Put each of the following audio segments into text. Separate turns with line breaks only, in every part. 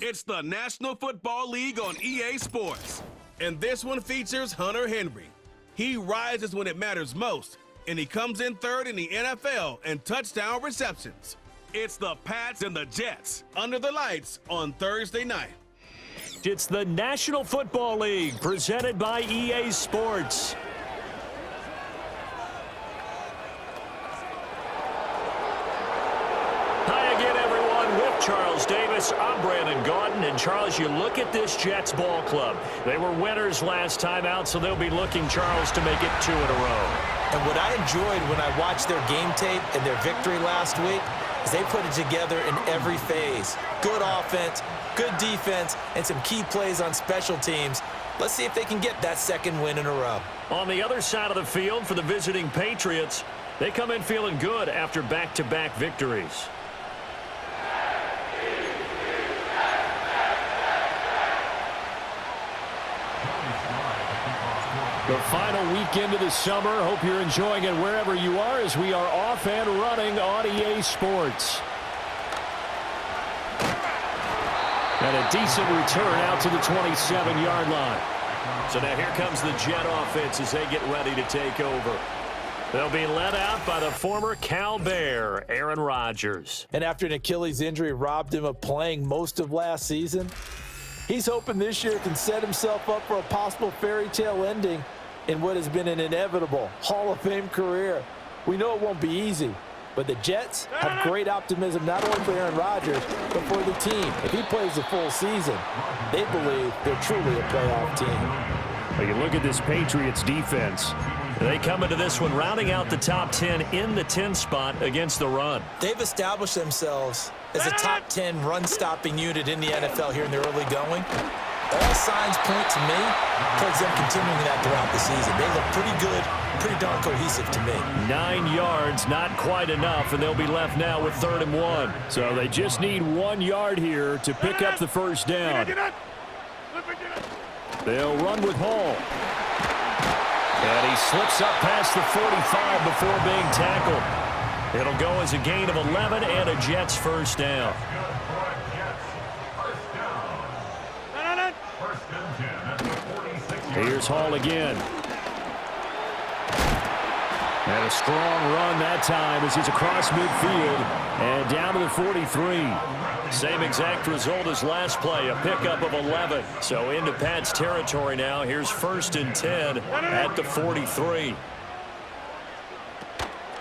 It's the National Football League on EA Sports, and this one features Hunter Henry. He rises when it matters most, and he comes in third in the NFL in touchdown receptions. It's the Pats and the Jets under the lights on Thursday night.
It's the National Football League presented by EA Sports. Hi again, everyone. With Charles Davis, I'm Brandon Gaudin. And Charles, you look at this Jets ball club. They were winners last time out, so they'll be looking, Charles, to make it 2 in a row.
And what I enjoyed when I watched their game tape and their victory last week is they put it together in every phase. Good offense, good defense, and some key plays on special teams. Let's see if they can get that second win in a row.
On the other side of the field for the visiting Patriots, they come in feeling good after back-to-back victories. The final weekend of the summer. Hope you're enjoying it wherever you are as we are off and running on EA Sports. And a decent return out to the 27-yard line. So now here comes the Jet offense as they get ready to take over. They'll be led out by the former Cal Bear, Aaron Rodgers.
And after an Achilles injury robbed him of playing most of last season, he's hoping this year can set himself up for a possible fairy tale ending in what has been an inevitable Hall of Fame career. We know it won't be easy, but the Jets have great optimism not only for Aaron Rodgers, but for the team. If he plays the full season, they believe they're truly a playoff team.
Well, you look at this Patriots defense. They come into this one rounding out the top 10 in the 10 spot against the run.
They've established themselves as a top 10 run-stopping unit in the NFL here in the early going. All signs point to me towards them continuing that throughout the season. They look pretty good, pretty darn cohesive to me.
9 yards, not quite enough, and they'll be left now with 3rd and 1. So they just need 1 yard here to pick up the first down. They'll run with Hall. And he slips up past the 45 before being tackled. It'll go as a gain of 11 and a Jets first down. Here's Hall again. And a strong run that time as he's across midfield and down to the 43. Same exact result as last play, a pickup of 11. So into Pat's territory now. Here's 1st and 10 at the 43.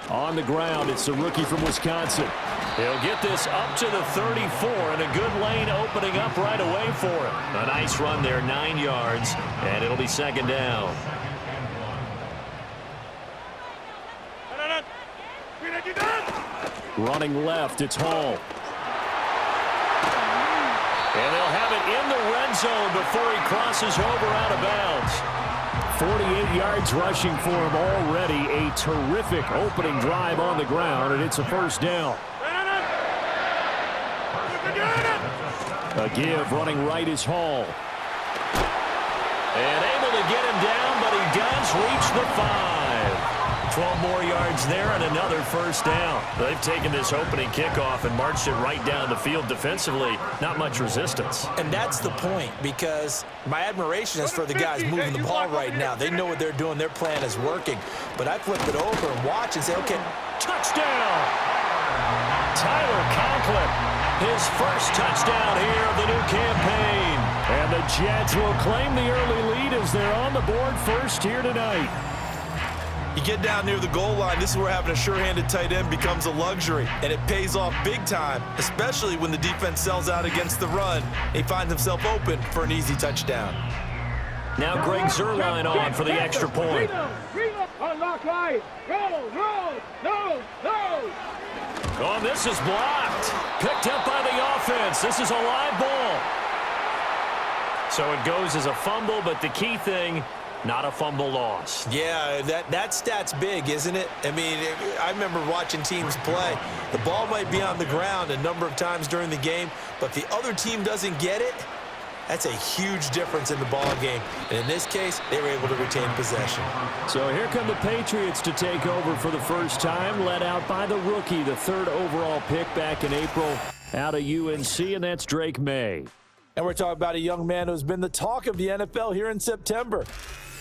On the ground, it's the rookie from Wisconsin. He'll get this up to the 34, and a good lane opening up right away for him. A nice run there, 9 yards, and it'll be 2nd down. Running left, it's Hall. And they'll have it in the red zone before he crosses over out of bounds. 48 yards rushing for him already. A terrific opening drive on the ground, and it's a first down. A give running right is Hall. And able to get him down, but he does reach the 5. 12 more yards there and another first down. They've taken this opening kickoff and marched it right down the field defensively. Not much resistance.
And that's the point, because my admiration is for the guys moving the ball right now. They know what they're doing. Their plan is working. But I flip it over and watch and say, okay,
touchdown! Tyler Conklin, his first touchdown here of the new campaign. And the Jets will claim the early lead as they're on the board first here tonight.
You get down near the goal line, this is where having a sure-handed tight end becomes a luxury, and it pays off big time, especially when the defense sells out against the run. He finds himself open for an easy touchdown.
Now Greg Zuerlein on for the extra point. Oh, this is blocked. Picked up by the offense. This is a live ball. So it goes as a fumble, but the key thing, not a fumble loss.
Yeah, that stat's big, isn't it? I mean, I remember watching teams play. The ball might be on the ground a number of times during the game, but if the other team doesn't get it, that's a huge difference in the ball game. And in this case, they were able to retain possession.
So here come the Patriots to take over for the first time, led out by the rookie, the third overall pick back in April out of UNC, and that's Drake May.
And we're talking about a young man who's been the talk of the NFL here in September.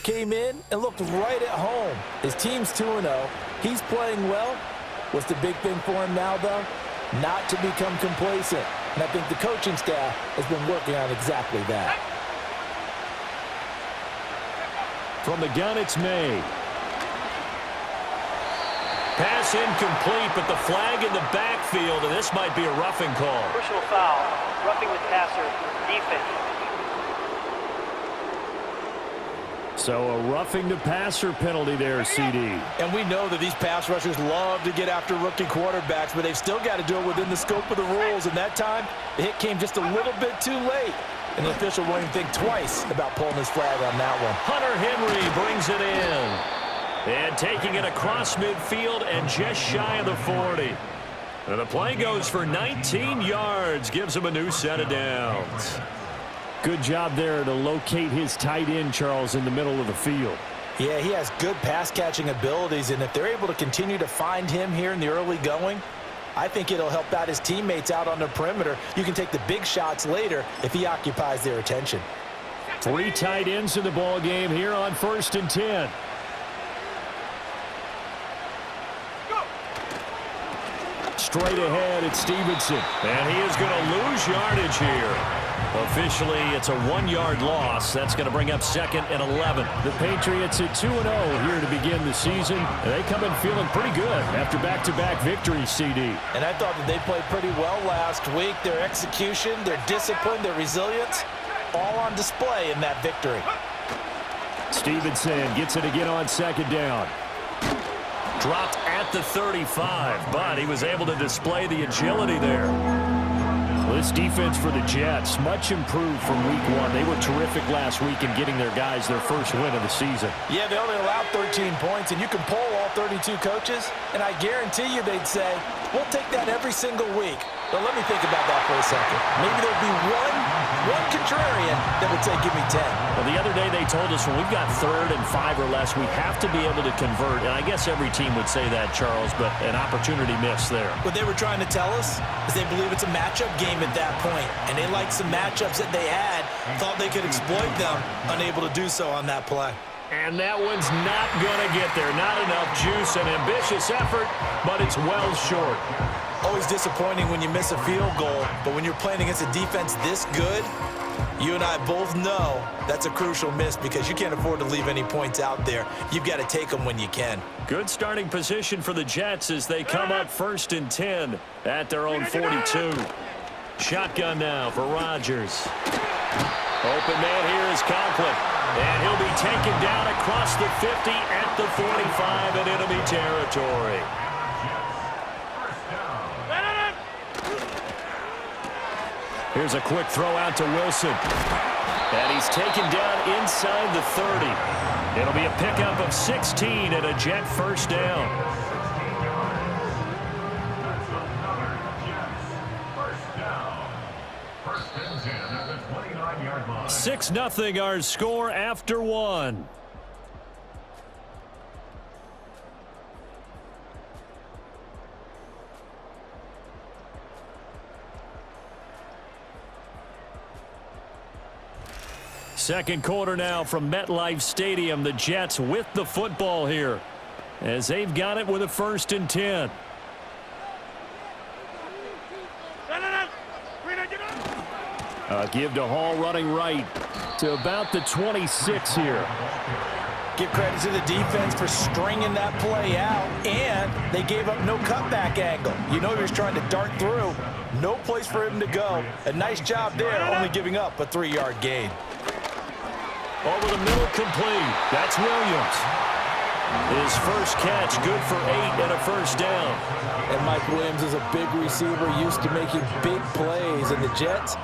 Came in and looked right at home. His team's 2-0. He's playing well. What's the big thing for him now, though? Not to become complacent. And I think the coaching staff has been working on exactly that.
From the gun, it's May. Pass incomplete, but the flag in the backfield, and this might be a roughing call.
Personal foul, roughing the passer, defense.
So a roughing the passer penalty there, CD.
And we know that these pass rushers love to get after rookie quarterbacks, but they've still got to do it within the scope of the rules. And that time, the hit came just a little bit too late. And the official won't even think twice about pulling his flag on that one.
Hunter Henry brings it in. And taking it across midfield and just shy of the 40. And the play goes for 19 yards, gives him a new set of downs. Good job there to locate his tight end, Charles, in the middle of the field.
Yeah, he has good pass-catching abilities, and if they're able to continue to find him here in the early going, I think it'll help out his teammates out on the perimeter. You can take the big shots later if he occupies their attention.
3 tight ends in the ball game here on 1st and 10. Straight ahead, it's Stevenson. And he is going to lose yardage here. Officially, it's a 1-yard loss. That's going to bring up 2nd and 11. The Patriots at 2-0 here to begin the season. They come in feeling pretty good after back-to-back victories, CD.
And I thought that they played pretty well last week. Their execution, their discipline, their resilience, all on display in that victory.
Stevenson gets it again on 2nd down. Dropped at the 35, but he was able to display the agility there. Well, this defense for the Jets, much improved from week 1. They were terrific last week in getting their guys their first win of the season.
Yeah, they only allowed 13 points, and you can poll all 32 coaches, and I guarantee you they'd say, we'll take that every single week. But let me think about that for a second. Maybe there'd be one contrarian that would say, give me 10.
Well, the other day they told us when we've got 3rd and 5 or less, we have to be able to convert. And I guess every team would say that, Charles, but an opportunity missed there.
What they were trying to tell us is they believe it's a matchup game at that point, and they liked some matchups that they had, thought they could exploit them, unable to do so on that play.
And that one's not going to get there. Not enough juice, an ambitious effort, but it's well short.
Always disappointing when you miss a field goal, but when you're playing against a defense this good, you and I both know that's a crucial miss because you can't afford to leave any points out there. You've got to take them when you can.
Good starting position for the Jets as they come up 1st and 10 at their own 42. Shotgun now for Rodgers. Open man here is Conklin. And he'll be taken down across the 50 at the 45 in enemy territory. Here's a quick throw out to Wilson. And he's taken down inside the 30. It'll be a pickup of 16 and a Jet first down. 6-0 our score after 1. Second quarter now from MetLife Stadium. The Jets with the football here as they've got it with a 1st and 10. Give to Hall running right to about the 26 here.
Give credit to the defense for stringing that play out, and they gave up no cutback angle. You know he was trying to dart through. No place for him to go. A nice job there, only giving up a 3-yard gain.
Over the middle, complete. That's Williams. His first catch, good for 8 and a first down.
And Mike Williams is a big receiver, used to making big plays. And the Jets,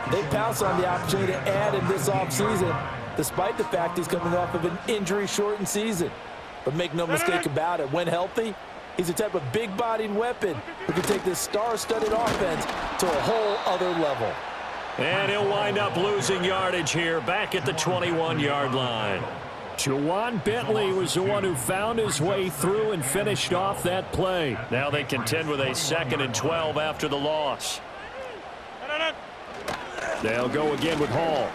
they pounce on the opportunity to add in this offseason. despite the fact he's coming off of an injury-shortened season. But make no mistake about it, when healthy, he's a type of big-bodied weapon who can take this star-studded offense to a whole other level.
And he'll wind up losing yardage here, back at the 21-yard line. Juwan Bentley was the one who found his way through and finished off that play. Now they contend with a 2nd and 12 after the loss. They'll go again with Hall.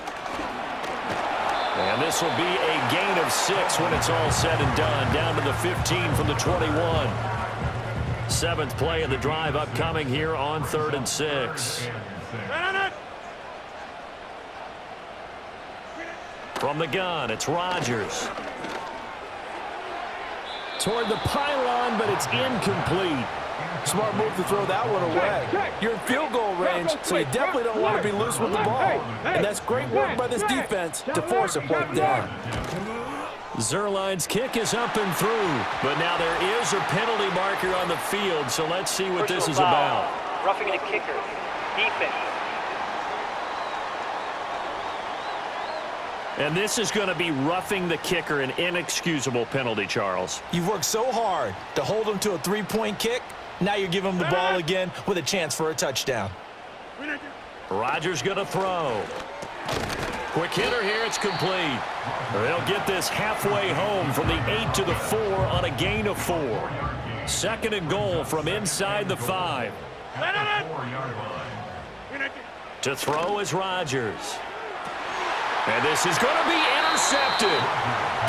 And this will be a gain of 6 when it's all said and done. Down to the 15 from the 21. 7th play of the drive upcoming here on 3rd and 6. From the gun, it's Rodgers. Toward the pylon, but it's incomplete.
Smart move to throw that one away. You're in field goal range, so you definitely don't want to be loose with the ball. And that's great work by this defense to force a fourth down.
Zerline's kick is up and through, but now there is a penalty marker on the field, so let's see what this is about.
Roughing the kicker. Defense.
And this is going to be roughing the kicker, an inexcusable penalty, Charles.
You've worked so hard to hold him to a three-point kick. Now you're giving him the ball again with a chance for a touchdown.
Rodgers going to throw. Quick hitter here, it's complete. They'll get this halfway home from the 8 to the 4 on a gain of 4. 2nd and goal from inside the 5. To throw is Rodgers. And this is going to be intercepted.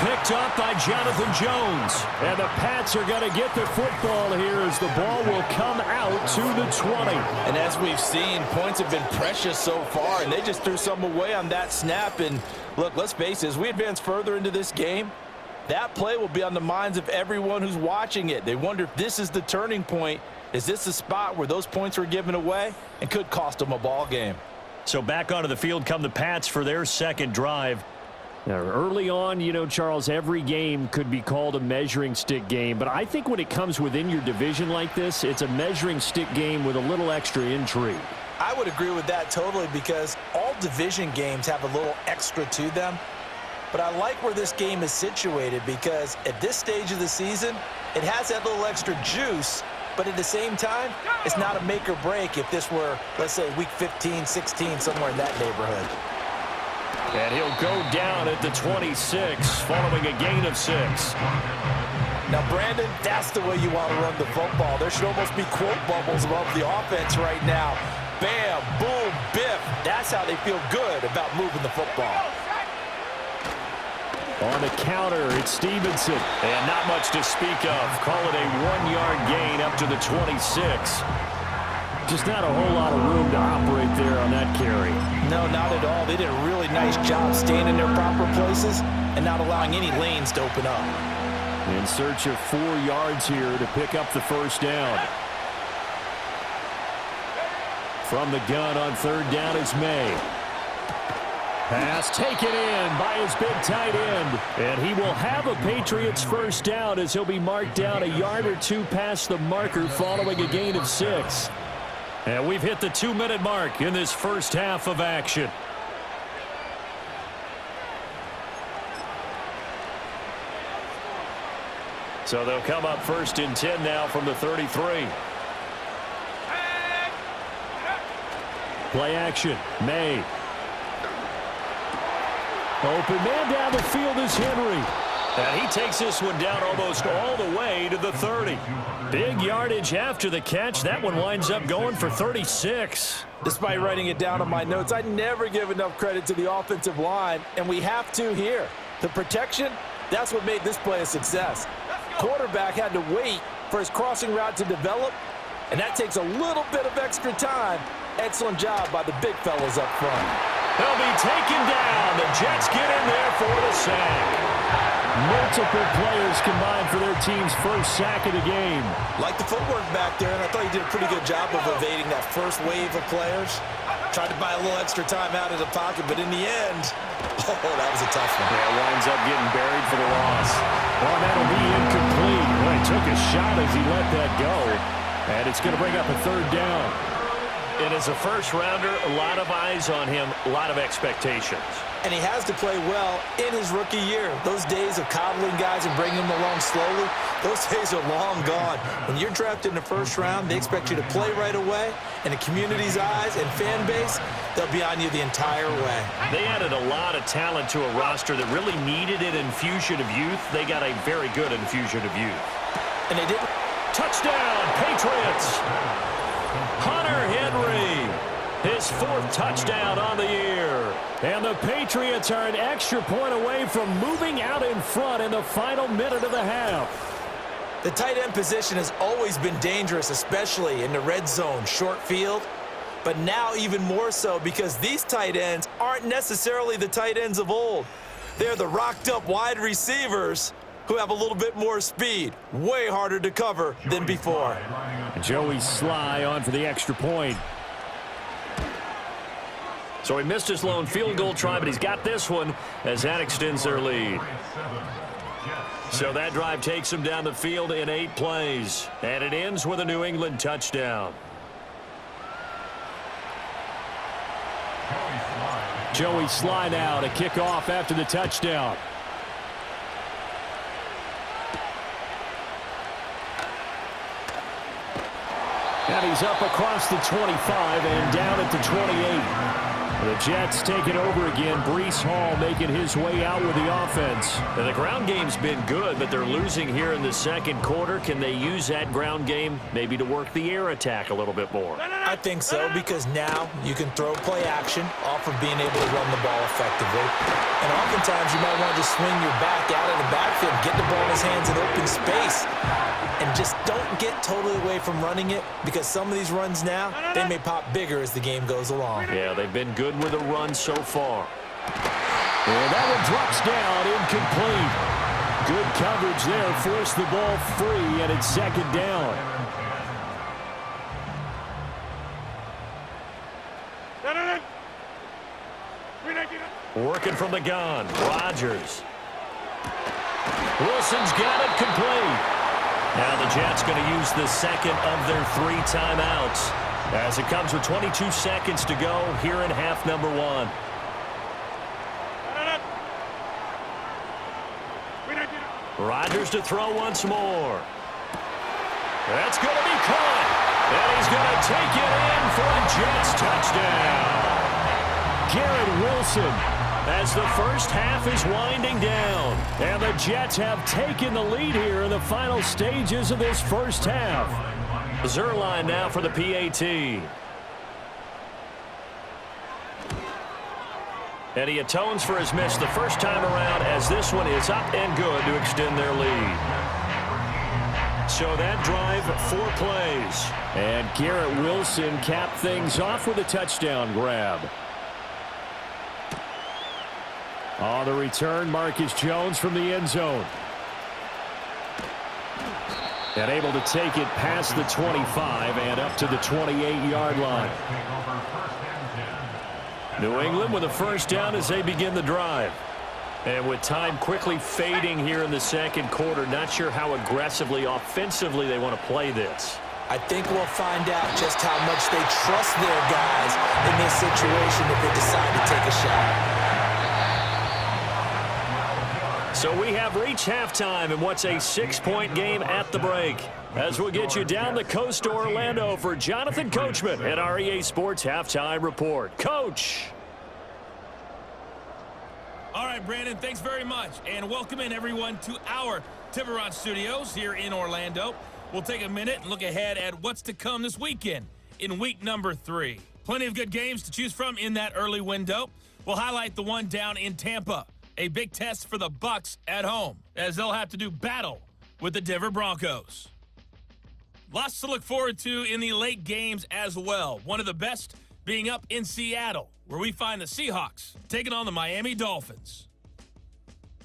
Picked up by Jonathan Jones. And the Pats are going to get the football here as the ball will come out to the 20.
And as we've seen, points have been precious so far, and they just threw some away on that snap. And look, let's face it, as we advance further into this game, that play will be on the minds of everyone who's watching it. They wonder if this is the turning point. Is this the spot where those points were given away and could cost them a ball game?
So back onto the field come the Pats for their 2nd drive. Now, early on, you know, Charles, every game could be called a measuring stick game. But I think when it comes within your division like this, it's a measuring stick game with a little extra intrigue.
I would agree with that totally, because all division games have a little extra to them. But I like where this game is situated, because at this stage of the season, it has that little extra juice. But at the same time, it's not a make or break if this were, let's say, week 15, 16, somewhere in that neighborhood.
And he'll go down at the 26, following a gain of 6.
Now, Brandon, that's the way you want to run the football. There should almost be quote bubbles above the offense right now. Bam, boom, biff. That's how they feel good about moving the football.
On the counter, it's Stevenson. And not much to speak of. Call it a 1-yard gain up to the 26. Just not a whole lot of room to operate there on that carry.
No, not at all. They did a really nice job staying in their proper places and not allowing any lanes to open up.
In search of 4 yards here to pick up the first down. From the gun on 3rd down is May. Pass taken in by his big tight end. And he will have a Patriots first down as he'll be marked down a yard or 2 past the marker following a gain of 6. And we've hit the 2-minute mark in this first half of action. So they'll come up 1st and 10 now from the 33. Play action. May. Open man down the field is Henry. And he takes this one down almost all the way to the 30. Big yardage after the catch. That one winds up going for 36.
Despite writing it down on my notes, I never give enough credit to the offensive line, and we have to here. The protection, that's what made this play a success. Quarterback had to wait for his crossing route to develop, and that takes a little bit of extra time. Excellent job by the big fellas up front.
They'll be taken down. The Jets get in there for the sack. Multiple players combined for their team's first sack of the game.
Like the footwork back there, and I thought he did a pretty good job of evading that first wave of players. Tried to buy a little extra time out of the pocket, but in the end, oh, that was a tough one.
Yeah, winds up getting buried for the loss. Well, that'll be incomplete. Well, he took a shot as he let that go, and it's going to bring up a 3rd down. And as a first-rounder, a lot of eyes on him, a lot of expectations.
And he has to play well in his rookie year. Those days of coddling guys and bringing them along slowly, those days are long gone. When you're drafted in the first round, they expect you to play right away. And the community's eyes and fan base, they'll be on you the entire way.
They added a lot of talent to a roster that really needed an infusion of youth. They got a very good infusion of youth.
And they didn't.
Touchdown, Patriots! Hunter Henry, his 4th touchdown on the year. And the Patriots are an extra point away from moving out in front in the final minute of the half.
The tight end position has always been dangerous, especially in the red zone, short field. But now even more so because these tight ends aren't necessarily the tight ends of old. They're the rocked-up wide receivers who have a little bit more speed. Way harder to cover than before.
Joey Sly on for the extra point. So he missed his lone field goal try, but he's got this one as that extends their lead. So that drive takes him down the field in 8 plays, and it ends with a New England touchdown. Joey Sly now to kick off after the touchdown. And he's up across the 25 and down at the 28. The Jets take it over again. Breece Hall making his way out with the offense. And the ground game's been good, but they're losing here in the second quarter. Can they use that ground game maybe to work the air attack a little bit more?
I think so, because now you can throw play action off of being able to run the ball effectively. And oftentimes you might want to just swing your back out of the backfield, get the ball in his hands in open space, and just don't get totally away from running it, because some of these runs now, they may pop bigger as the game goes along.
Yeah, they've been good with a run so far. And that one drops down, incomplete. Good coverage there, forced the ball free, and it's second down. Working from the gun, Rodgers. Wilson's got it complete. Now the Jets going to use the second of their 3 timeouts as it comes with 22 seconds to go here in half number 1. Rodgers to throw once more. That's going to be caught. And he's going to take it in for a Jets touchdown. Garrett Wilson, as the first half is winding down. And the Jets have taken the lead here in the final stages of this first half. Zerline now for the PAT. And he atones for his miss the first time around, as this one is up and good to extend their lead. So that drive, 4 plays. And Garrett Wilson capped things off with a touchdown grab. On the return, Marcus Jones from the end zone. And able to take it past the 25 and up to the 28-yard line. New England with a first down as they begin the drive. And with time quickly fading here in the second quarter, not sure how aggressively, offensively they want to play this.
I think we'll find out just how much they trust their guys in this situation if they decide to take a shot.
So we have reached halftime in what's a 6-point game at the break. As we'll get you down the coast to Orlando for Jonathan Coachman at our EA Sports Halftime Report. Coach.
All right, Brandon, thanks very much. And welcome in, everyone, to our Tiburon Studios here in Orlando. We'll take a minute and look ahead at what's to come this weekend in week number 3. Plenty of good games to choose from in that early window. We'll highlight the one down in Tampa. A big test for the Bucs at home, as they'll have to do battle with the Denver Broncos. Lots to look forward to in the late games as well. One of the best being up in Seattle, where we find the Seahawks taking on the Miami Dolphins.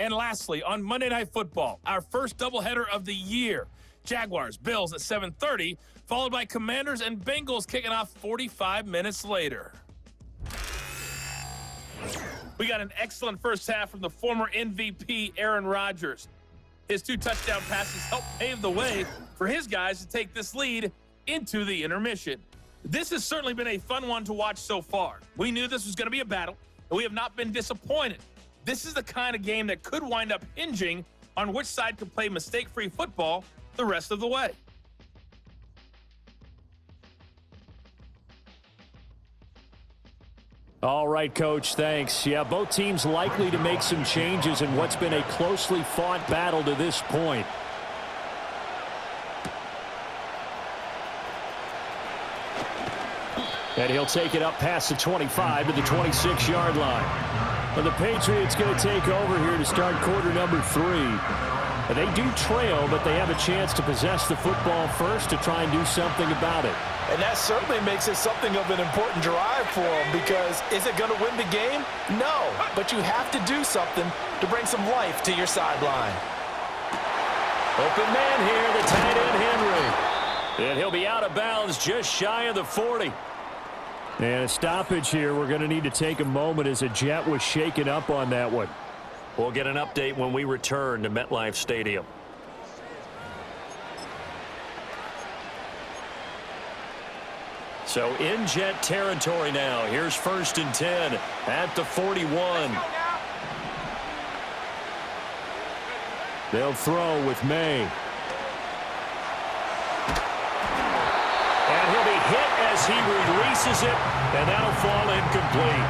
And lastly, on Monday Night Football, our first doubleheader of the year. Jaguars, Bills at 7:30, followed by Commanders and Bengals kicking off 45 minutes later. We got an excellent first half from the former MVP, Aaron Rodgers. His 2 touchdown passes helped pave the way for his guys to take this lead into the intermission. This has certainly been a fun one to watch so far. We knew this was going to be a battle, and we have not been disappointed. This is the kind of game that could wind up hinging on which side could play mistake-free football the rest of the way.
All right, Coach, thanks. Yeah, both teams likely to make some changes in what's been a closely fought battle to this point. And he'll take it up past the 25 to the 26-yard line. And the Patriots going to take over here to start quarter number 3. And they do trail, but they have a chance to possess the football first to try and do something about it.
And that certainly makes it something of an important drive for them, because is it going to win the game? No, but you have to do something to bring some life to your sideline.
Open man here, the tight end Henry. And he'll be out of bounds just shy of the 40. And a stoppage here. We're going to need to take a moment as a Jet was shaken up on that one. We'll get an update when we return to MetLife Stadium. So in Jet territory now. Here's 1st and 10 at the 41. They'll throw with May. And he'll be hit as he releases it, and that'll fall incomplete.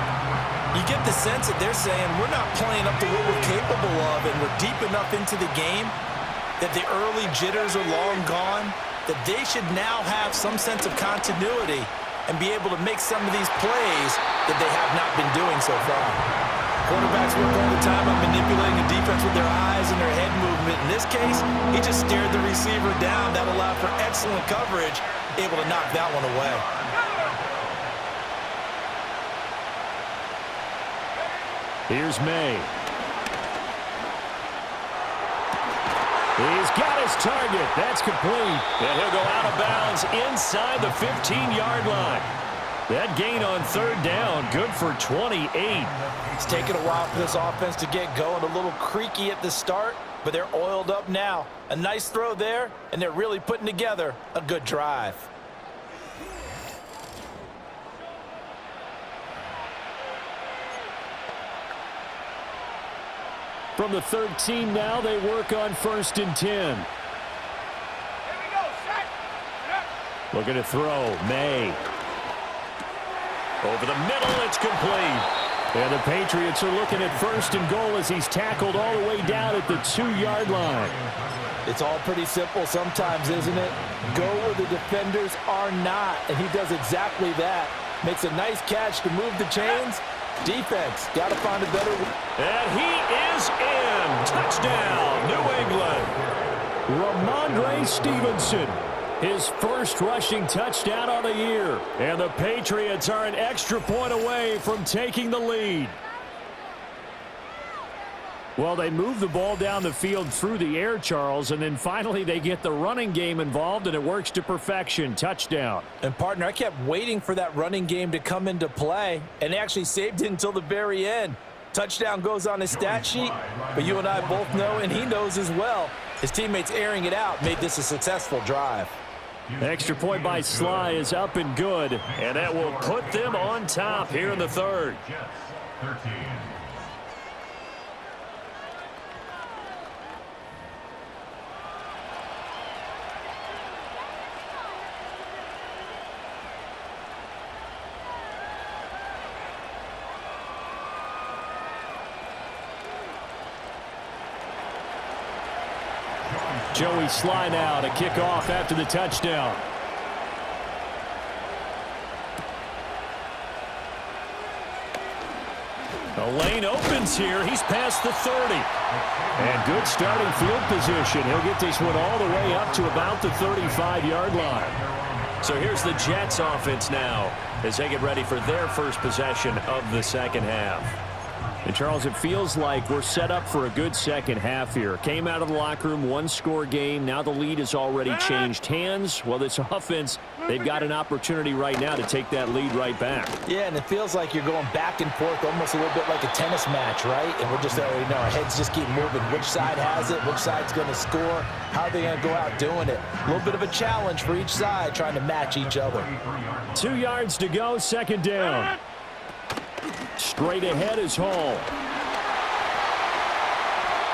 You get the sense that they're saying we're not playing up to what we're capable of, and we're deep enough into the game that the early jitters are long gone, that they should now have some sense of continuity and be able to make some of these plays that they have not been doing so far. Quarterbacks work all the time on manipulating the defense with their eyes and their head movement. In this case, he just stared the receiver down. That allowed for excellent coverage, able to knock that one away.
Here's May. He's got his target. That's complete. And he'll go out of bounds inside the 15-yard line. That gain on 3rd down, good for 28.
It's taken a while for this offense to get going. A little creaky at the start, but they're oiled up now. A nice throw there, and they're really putting together a good drive.
From the 13 now, they work on 1st and 10. Looking to throw, May. Over the middle, it's complete. And the Patriots are looking at 1st and goal as he's tackled all the way down at the 2-yard line.
It's all pretty simple sometimes, isn't it? Go where the defenders are not, and he does exactly that. Makes a nice catch to move the chains. Defense, got to find a better way.
And he is in. Touchdown, New England. Ramondre Stevenson, his first rushing touchdown on the year. And the Patriots are an extra point away from taking the lead. Well, they move the ball down the field through the air, Charles, and then finally they get the running game involved, and it works to perfection. Touchdown.
And, partner, I kept waiting for that running game to come into play, and they actually saved it until the very end. Touchdown goes on his stat sheet, but you and I both know, and he knows as well, his teammates airing it out made this a successful drive.
Extra point by Sly is up and good, and that will put them on top here in the 3rd. Joey Sly now to kick off after the touchdown. The lane opens here. He's past the 30. And good starting field position. He'll get this one all the way up to about the 35-yard line. So here's the Jets offense now as they get ready for their first possession of the 2nd half. And, Charles, it feels like we're set up for a good second half here. Came out of the locker room, one-score game. Now the lead has already changed hands. Well, this offense, they've got an opportunity right now to take that lead right back.
Yeah, and it feels like you're going back and forth almost a little bit like a tennis match, right? And we're just already know our heads just keep moving. Which side has it? Which side's going to score? How are they going to go out doing it? A little bit of a challenge for each side trying to match each other.
2 yards to go, second down. Straight ahead is Hall.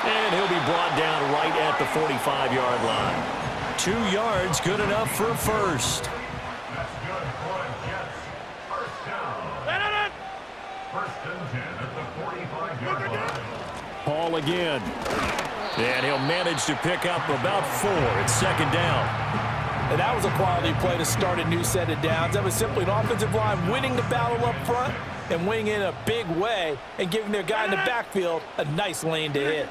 And he'll be brought down right at the 45-yard line. 2 yards, good enough for a first. Hall again. And he'll manage to pick up about 4. It's second down.
And that was a quality play to start a new set of downs. That was simply an offensive line winning the battle up front and winning in a big way and giving their guy in the backfield a nice lane to hit.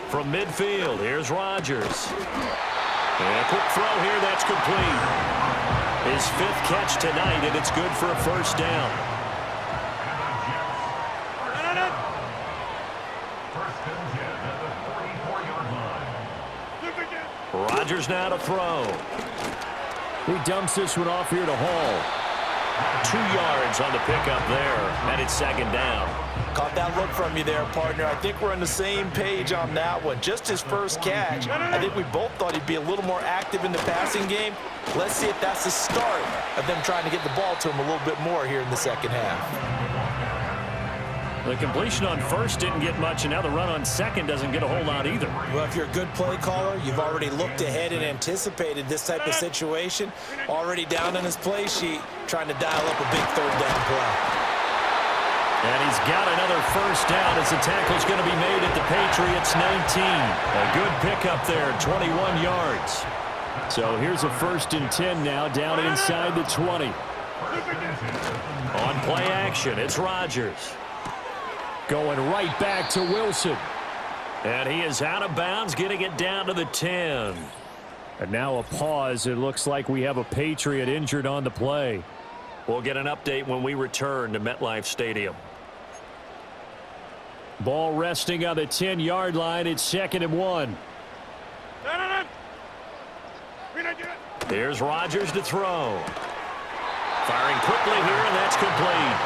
From midfield, here's Rodgers. And a quick throw here, that's complete. His 5th catch tonight, and it's good for a first down. Rodgers now to throw. He dumps this one off here to Hall. 2 yards on the pickup there, and it's second down.
Caught that look from you there, partner. I think we're on the same page on that one. Just his first catch. I think we both thought he'd be a little more active in the passing game. Let's see if that's the start of them trying to get the ball to him a little bit more here in the second half.
The completion on first didn't get much, and now the run on second doesn't get a whole lot either.
Well, if you're a good play caller, you've already looked ahead and anticipated this type of situation. Already down on his play sheet, trying to dial up a big third down play.
And he's got another first down as the tackle's going to be made at the Patriots 19. A good pickup there, 21 yards. So here's a 1st and 10 now, down inside the 20. On play action, it's Rodgers. Going right back to Wilson. And he is out of bounds, getting it down to the 10. And now a pause. It looks like we have a Patriot injured on the play. We'll get an update when we return to MetLife Stadium. Ball resting on the 10-yard line. It's 2nd and 1. Here's Rodgers to throw. Firing quickly here, and that's complete.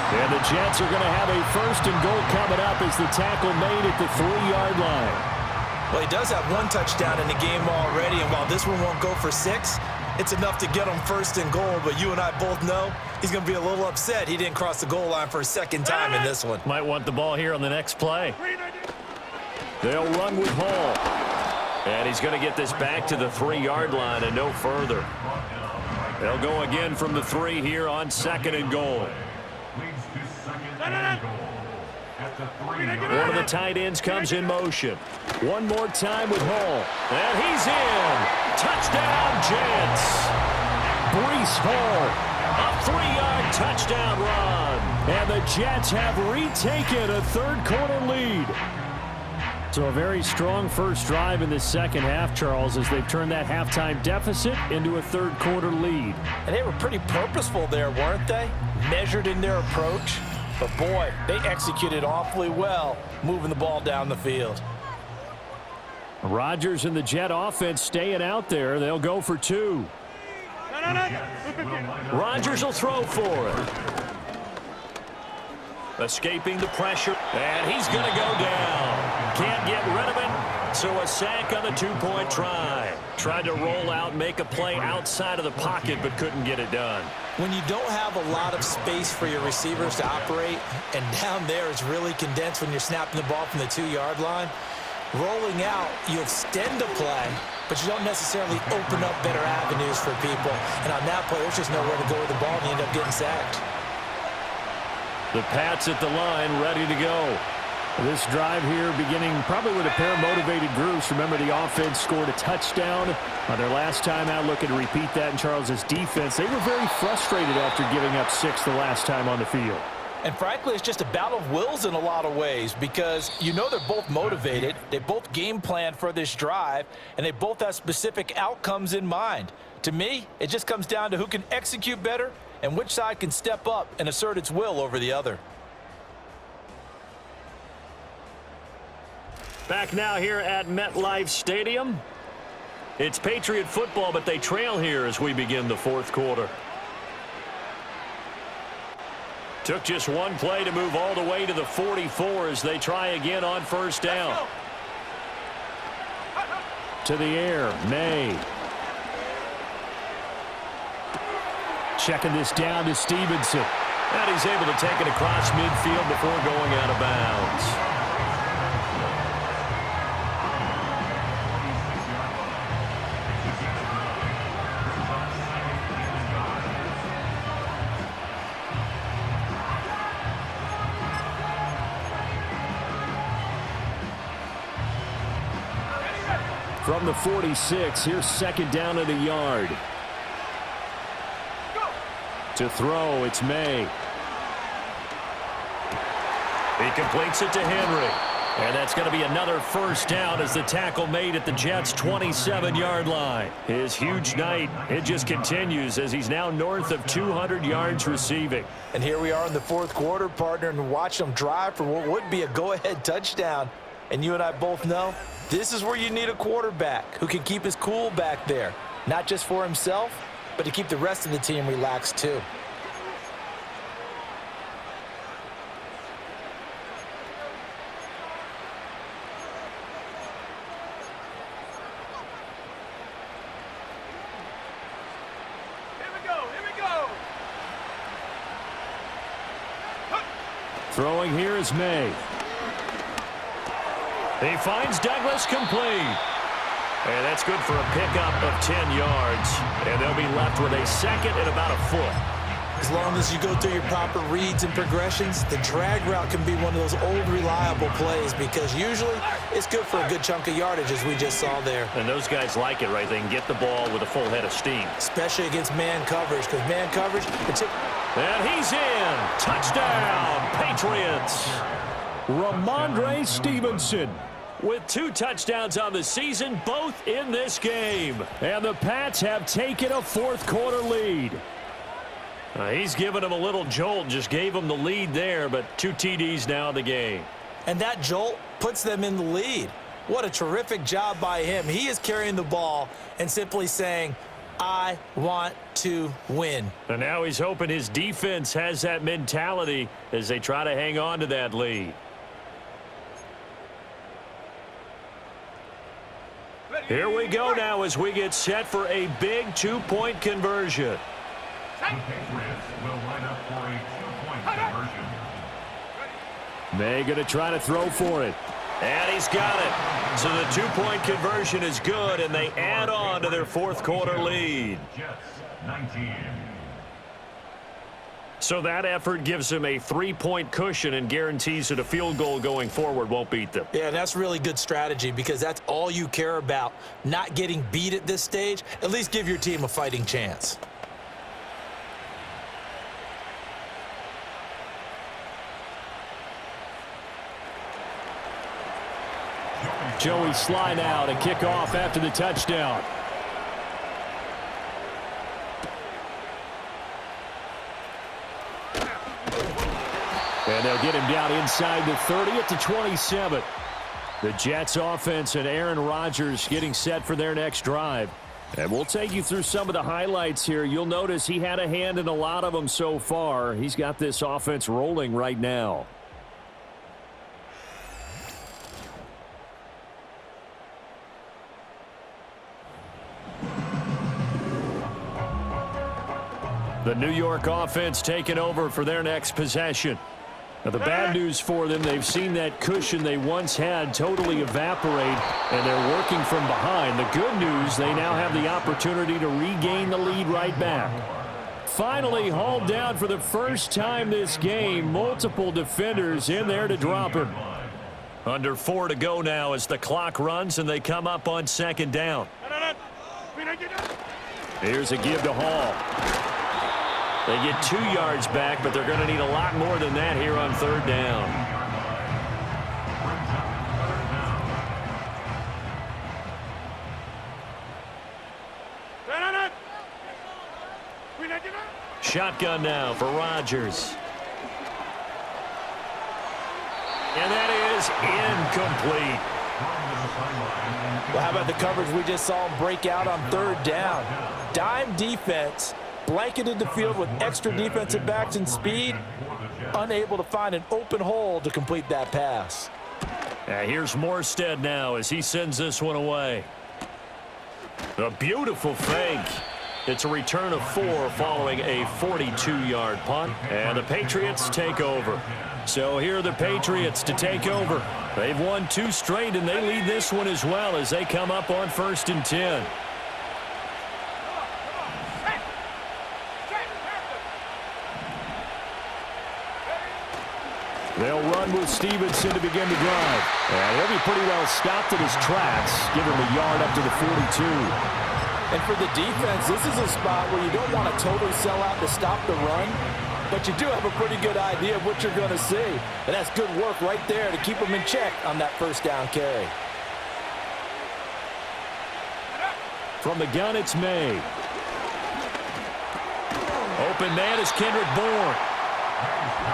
And the Jets are going to have a 1st and goal coming up as the tackle made at the 3-yard line.
Well, he does have 1 touchdown in the game already, and while this one won't go for 6, it's enough to get him 1st and goal. But you and I both know he's going to be a little upset he didn't cross the goal line for a 2nd time in this one.
Might want the ball here on the next play. They'll run with Hall. And he's going to get this back to the 3-yard line and no further. They'll go again from the 3 here on 2nd and goal. One of the tight ends comes in motion. One more time with Hall. And he's in. Touchdown, Jets. Breece Hall. A 3-yard touchdown run. And the Jets have retaken a 3rd-quarter lead. So a very strong first drive in the second half, Charles, as they've turned that halftime deficit into a 3rd-quarter lead.
And they were pretty purposeful there, weren't they? Measured in their approach. But, boy, they executed awfully well moving the ball down the field.
Rodgers and the Jet offense staying out there. They'll go for 2. Rodgers will throw for it. Escaping the pressure, and he's going to go down. Can't get rid of it, so a sack on the 2-point try. Tried to roll out, make a play outside of the pocket, but couldn't get it done.
When you don't have a lot of space for your receivers to operate, and down there is really condensed when you're snapping the ball from the 2-yard line, rolling out, you extend the play, but you don't necessarily open up better avenues for people. And on that play, there's just nowhere to go with the ball, and you end up getting sacked.
The Pats at the line, ready to go. This drive here beginning probably with a pair of motivated groups. Remember, the offense scored a touchdown on their last time out. Looking to repeat that in Charles's defense. They were very frustrated after giving up 6 the last time on the field.
And frankly, it's just a battle of wills in a lot of ways because you know they're both motivated. They both game planned for this drive, and they both have specific outcomes in mind. To me, it just comes down to who can execute better and which side can step up and assert its will over the other.
Back now here at MetLife Stadium. It's Patriot football, but they trail here as we begin the fourth quarter. Took just one play to move all the way to the 44 as they try again on first down. To the air, May. Checking this down to Stevenson. And he's able to take it across midfield before going out of bounds. From the 46, here's second down at a yard. To throw, it's May. He completes it to Henry. And that's going to be another first down as the tackle made at the Jets' 27-yard line. His huge night, it just continues as he's now north of 200 yards receiving.
And here we are in the fourth quarter, partner, and watch him drive for what would be a go-ahead touchdown. And you and I both know this is where you need a quarterback who can keep his cool back there, not just for himself, but to keep the rest of the team relaxed too.
Throwing here is May. He finds Douglas complete. And that's good for a pickup of 10 yards. And they'll be left with a second and about a foot.
As long as you go through your proper reads and progressions, the drag route can be one of those old reliable plays because usually it's good for a good chunk of yardage as we just saw there.
And those guys like it, right? They can get the ball with a full head of steam.
Especially against man coverage because man coverage,
and he's in. Touchdown, Patriots. Ramondre Stevenson with 2 touchdowns on the season, both in this game. And the Pats have taken a fourth quarter lead. He's given him a little jolt, just gave him the lead there, but 2 TDs now in the game.
And that jolt puts them in the lead. What a terrific job by him. He is carrying the ball and simply saying, I want to win.
And now he's hoping his defense has that mentality as they try to hang on to that lead. Here we go now as we get set for a big 2-point conversion.
The Patriots will line up for a 2-point conversion.
May going to try to throw for it. And he's got it. So the 2-point conversion is good, and they add on to their fourth quarter lead.
Jets 19.
So that effort gives them a 3-point cushion and guarantees that a field goal going forward won't beat them.
Yeah, that's really good strategy because that's all you care about. Not getting beat at this stage. At least give your team a fighting chance.
Joey slide out and kick off after the touchdown. And they'll get him down inside the 30 at the 27. The Jets offense and Aaron Rodgers getting set for their next drive. And we'll take you through some of the highlights here. You'll notice he had a hand in a lot of them so far. He's got this offense rolling right now. The New York offense taking over for their next possession. Now, the bad news for them, they've seen that cushion they once had totally evaporate, and they're working from behind. The good news, they now have the opportunity to regain the lead right back. Finally hauled down for the first time this game. Multiple defenders in there to drop him. Under 4 to go now as the clock runs, and they come up on second down. Here's a give to Hall. They get 2 yards back, but they're going to need a lot more than that here on third down. Shotgun now for Rodgers. And that is incomplete.
Well, how about the coverage we just saw him break out on third down? Dime defense, blanketed the field with extra defensive backs and speed, unable to find an open hole to complete that pass.
Here's Morstead now as he sends this one away. A beautiful fake. It's a return of 4 following a 42-yard punt, and the Patriots take over. So here are the Patriots to take over. They've won 2 straight, and they lead this one as well as they come up on 1st and 10. They'll run with Stevenson to begin the drive. And he'll be pretty well stopped in his tracks. Give him a yard up to the 42.
And for the defense, this is a spot where you don't want to totally sell out to stop the run, but you do have a pretty good idea of what you're going to see. And that's good work right there to keep them in check on that first down carry.
From the gun, it's May. Open man is Kendrick Bourne.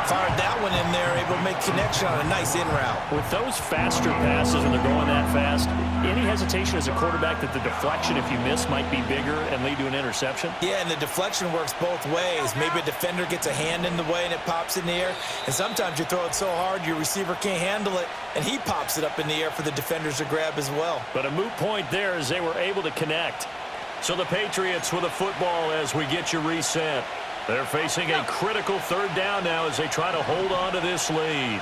Fired that one in there, able to make connection on a nice in route.
With those faster passes when they're going that fast, any hesitation as a quarterback that the deflection, if you miss, might be bigger and lead to an interception?
Yeah, and the deflection works both ways. Maybe a defender gets a hand in the way and it pops in the air. And sometimes you throw it so hard your receiver can't handle it, and he pops it up in the air for the defenders to grab as well.
But a moot point there as they were able to connect. So the Patriots with a football as we get you reset. They're facing a critical 3rd down now as they try to hold on to this lead.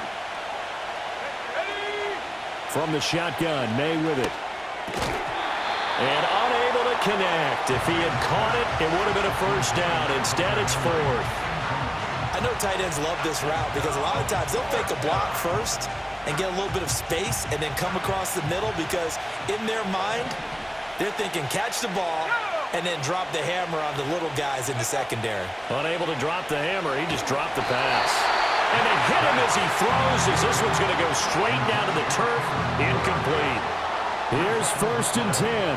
From the shotgun, May with it. And unable to connect. If he had caught it, it would have been a 1st down. Instead, it's 4th.
I know tight ends love this route because a lot of times they'll fake a block first and get a little bit of space and then come across the middle because in their mind, they're thinking catch the ball and then drop the hammer on the little guys in the secondary.
Unable to drop the hammer, he just dropped the pass. And they hit him as he throws, as this one's going to go straight down to the turf. Incomplete. Here's 1st and 10.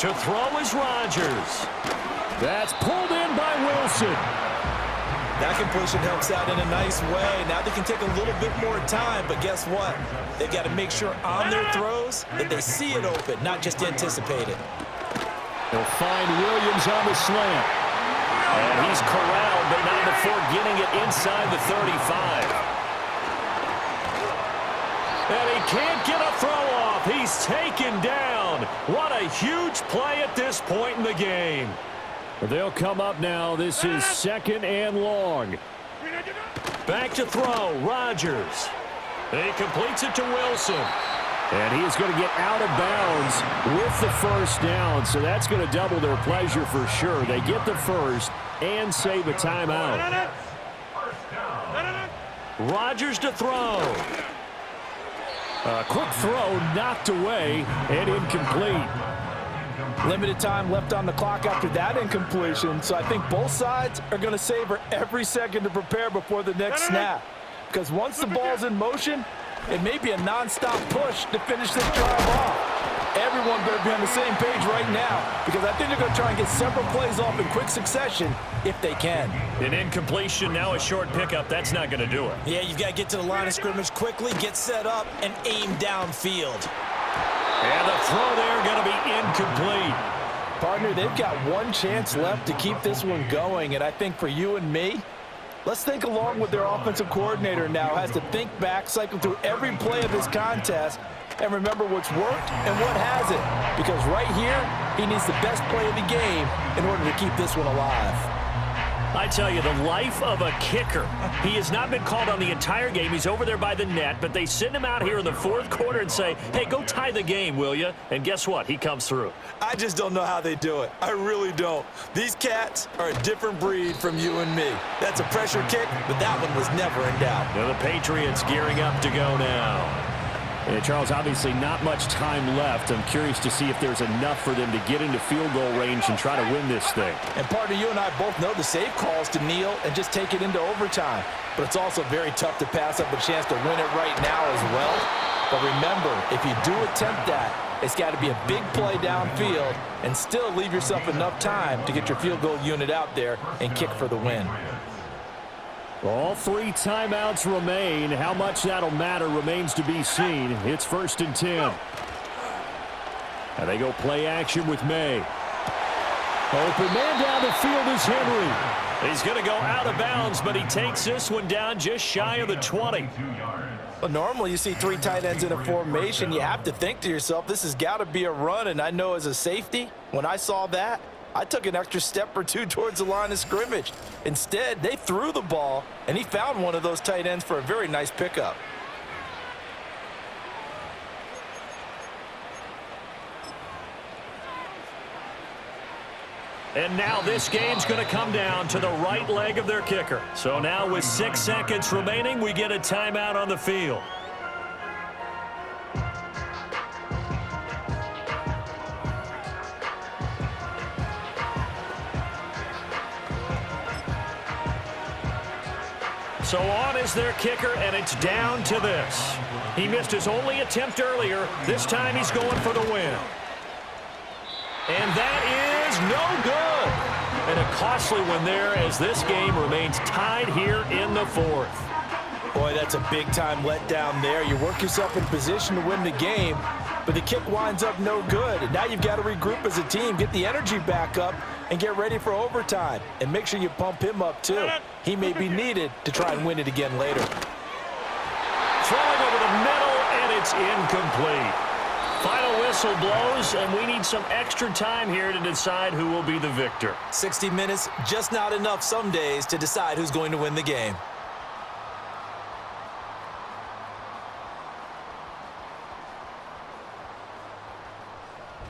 To throw is Rodgers. That's pulled in by Wilson.
That completion helps out in a nice way. Now they can take a little bit more time, but guess what? They've got to make sure on their throws that they see it open, not just anticipate it.
They'll find Williams on the slant. And he's corralled, but not before getting it inside the 35. And he can't get a throw off. He's taken down. What a huge play at this point in the game. They'll come up now. This is 2nd and long. Back to throw. Rodgers. He completes it to Wilson. And he is going to get out of bounds with the 1st down. So that's going to double their pleasure for sure. They get the 1st and save a timeout. Rodgers to throw. A quick throw knocked away and incomplete.
Limited time left on the clock after that incompletion, so I think both sides are going to savor every second to prepare before the next snap. Because once the ball's in motion, it may be a non-stop push to finish this drive off. Everyone better be on the same page right now because I think they're going to try and get several plays off in quick succession if they can.
An incompletion, now a short pickup. That's not going to do it.
Yeah, you've got to get to the line of scrimmage quickly, get set up, and aim downfield.
And the throw there going to be incomplete.
Partner, they've got one chance left to keep this one going, and I think for you and me, let's think along with their offensive coordinator now. Has to think back, cycle through every play of this contest, and remember what's worked and what hasn't. Because right here, he needs the best play of the game in order to keep this one alive.
I tell you, the life of a kicker. He has not been called on the entire game. He's over there by the net, but they send him out here in the 4th quarter and say, hey, go tie the game, will you? And guess what? He comes through.
I just don't know how they do it. I really don't. These cats are a different breed from you and me. That's a pressure kick, but that one was never in doubt.
Now the Patriots gearing up to go now. And Charles, obviously not much time left. I'm curious to see if there's enough for them to get into field goal range and try to win this thing.
And partner, you and I both know the safe calls to kneel and just take it into overtime. But it's also very tough to pass up a chance to win it right now as well. But remember, if you do attempt that, it's got to be a big play downfield and still leave yourself enough time to get your field goal unit out there and kick for the win.
All 3 timeouts remain. How much that'll matter remains to be seen. It's 1st and 10. And they go play action with May. Open man down the field is Henry. He's going to go out of bounds, but he takes this one down just shy of the 20.
Well, normally you see 3 tight ends in a formation. You have to think to yourself, this has got to be a run. And I know as a safety, when I saw that, I took an extra step or 2 towards the line of scrimmage. Instead, they threw the ball, and he found one of those tight ends for a very nice pickup.
And now this game's going to come down to the right leg of their kicker. So now with 6 seconds remaining, we get a timeout on the field. So on is their kicker, and it's down to this. He missed his only attempt earlier. This time he's going for the win. And that is no good. And a costly one there as this game remains tied here in the 4th.
Boy, that's a big-time letdown there. You work yourself in position to win the game, but the kick winds up no good. And now you've got to regroup as a team, get the energy back up, and get ready for overtime. And make sure you pump him up, too. He may be needed to try and win it again later.
Throwing over the middle, and it's incomplete. Final whistle blows, and we need some extra time here to decide who will be the victor.
60 minutes, just not enough some days to decide who's going to win the game.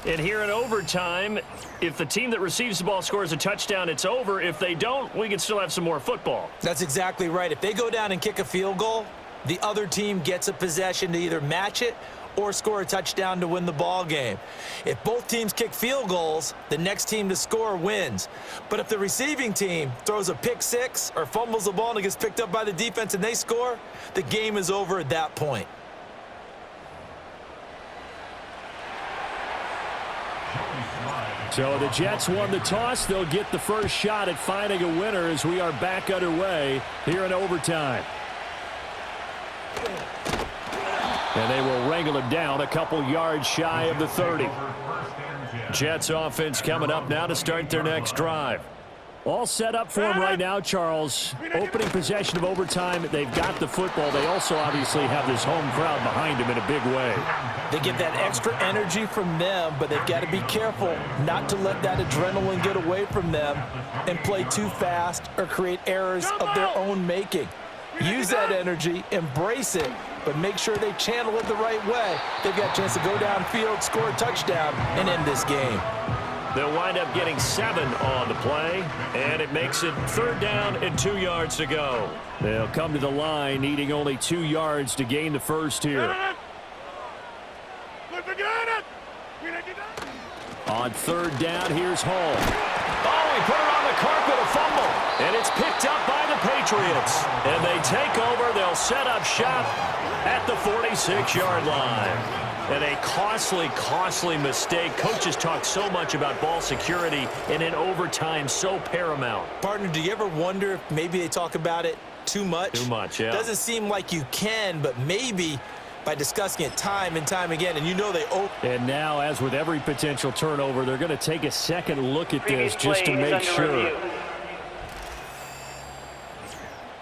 And here in overtime, if the team that receives the ball scores a touchdown, it's over. If they don't, we can still have some more football.
That's exactly right. If they go down and kick a field goal, the other team gets a possession to either match it or score a touchdown to win the ball game. If both teams kick field goals, the next team to score wins. But if the receiving team throws a pick 6 or fumbles the ball and it gets picked up by the defense and they score, the game is over at that point.
So the Jets won the toss. They'll get the first shot at finding a winner as we are back underway here in overtime. And they will wrangle it down a couple yards shy of the 30. Jets offense coming up now to start their next drive. All set up for them right now, Charles. Opening possession of overtime. They've got the football. They also obviously have this home crowd behind them in a big way.
They get that extra energy from them, but they've got to be careful not to let that adrenaline get away from them and play too fast or create errors of their own making. Use that energy, embrace it, but make sure they channel it the right way. They've got a chance to go downfield, score a touchdown, and end this game.
They'll wind up getting 7 on the play, and it makes it 3rd down and 2 yards to go. They'll come to the line needing only 2 yards to gain the first here. On 3rd down, here's Hall. Oh, he put it on the carpet, a fumble. And it's picked up by the Patriots. And they take over. They'll set up shop at the 46-yard line. And a costly, costly mistake. Coaches talk so much about ball security, and in overtime, so paramount.
Partner, do you ever wonder if maybe they talk about it too much?
Too much, yeah.
Doesn't seem like you can, but maybe by discussing it time and time again, and you know they open.
And now, as with every potential turnover, they're going to take a second look at this just to make sure.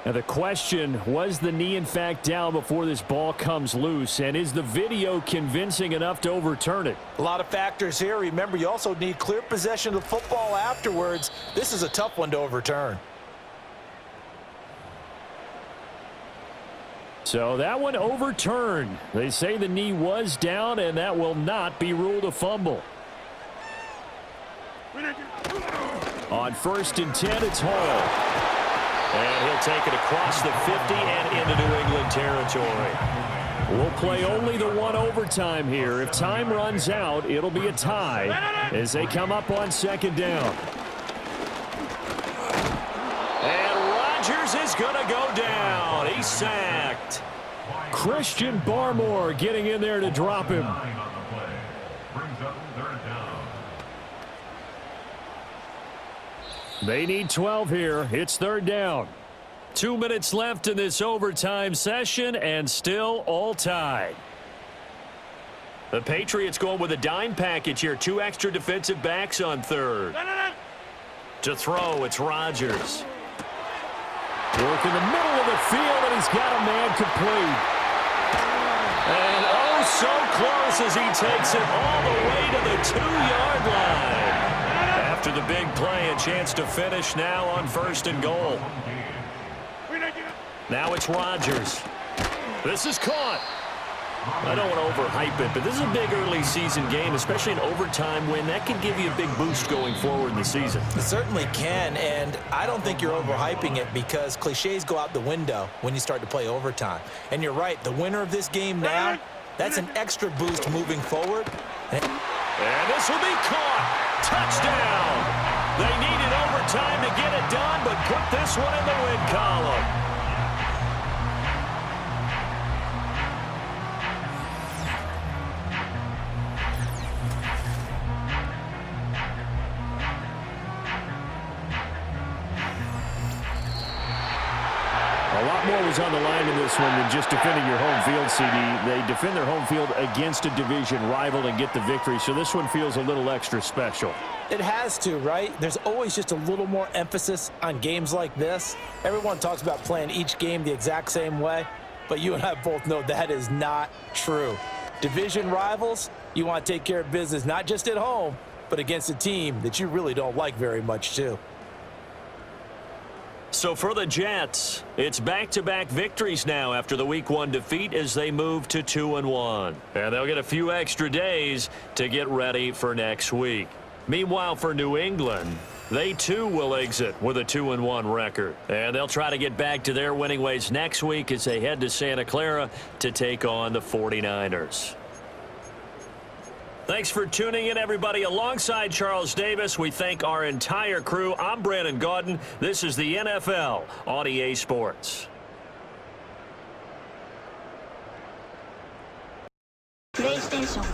Now the question, was the knee in fact down before this ball comes loose, and is the video convincing enough to overturn it?
A lot of factors here. Remember, you also need clear possession of the football afterwards. This is a tough one to overturn.
So that one overturned. They say the knee was down, and that will not be ruled a fumble. On 1st and 10, it's Hall. And he'll take it across the 50 and into New England territory. We'll play only the one overtime here. If time runs out, it'll be a tie as they come up on 2nd down. And Rodgers is going to go down. He's sacked. Christian Barmore getting in there to drop him. They need 12 here. It's 3rd down. 2 minutes left in this overtime session, and still all tied. The Patriots going with a dime package here. 2 extra defensive backs on third. To throw, it's Rodgers. Work in the middle of the field, and he's got a man complete. And oh, so close as he takes it all the way to the 2-yard line. After the big play, a chance to finish now on 1st and goal. Now it's Rodgers. This is caught. I don't want to overhype it, but this is a big early season game, especially an overtime win. That can give you a big boost going forward in the season.
It certainly can, and I don't think you're overhyping it because cliches go out the window when you start to play overtime. And you're right, the winner of this game now, that's an extra boost moving forward.
And this will be caught. Touchdown. They needed overtime to get it done, but put this one in the win column. A lot more was on the line in this one than just defending your home field, CD. They defend their home field against a division rival and get the victory, so this one feels a little extra special.
It has to, right? There's always just a little more emphasis on games like this. Everyone talks about playing each game the exact same way, but you and I both know that is not true. Division rivals, you want to take care of business not just at home, but against a team that you really don't like very much, too.
So for the Jets, it's back-to-back victories now after the Week 1 defeat as they move to 2-1. And they'll get a few extra days to get ready for next week. Meanwhile, for New England, they too will exit with a 2-1 record. And they'll try to get back to their winning ways next week as they head to Santa Clara to take on the 49ers. Thanks for tuning in, everybody. Alongside Charles Davis, we thank our entire crew. I'm Brandon Gaudin. This is the NFL on EA Sports.
PlayStation